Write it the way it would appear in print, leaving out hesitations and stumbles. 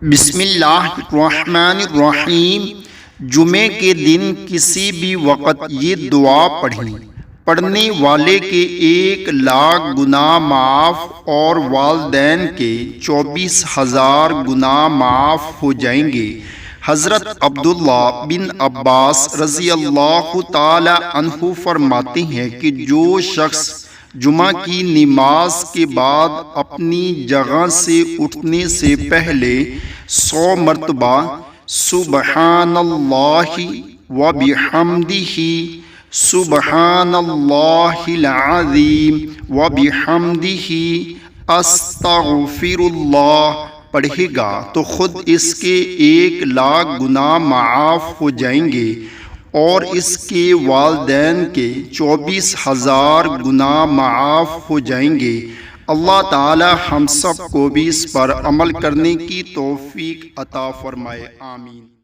بسم اللہ الرحمن الرحیم۔ جمعے کے دن کسی بھی وقت یہ دعا پڑھنے والے کے 1,00,000 گناہ معاف اور والدین کے 24,000 گناہ معاف ہو جائیں گے۔ حضرت عبداللہ بن عباس رضی اللہ تعالی عنہ فرماتے ہیں کہ جو شخص جمعہ کی نماز کے بعد اپنی جگہ سے اٹھنے سے پہلے 100 مرتبہ سبحان اللہ و بحمدہ سبحان اللہ العظیم و بحمدہ استغفر اللہ پڑھے گا تو خود اس کے 1,00,000 گناہ معاف ہو جائیں گے اور اس کے والدین کے 24,000 گناہ معاف ہو جائیں گے۔ اللہ تعالی ہم سب کو بھی اس پر عمل کرنے کی توفیق عطا فرمائے، آمین۔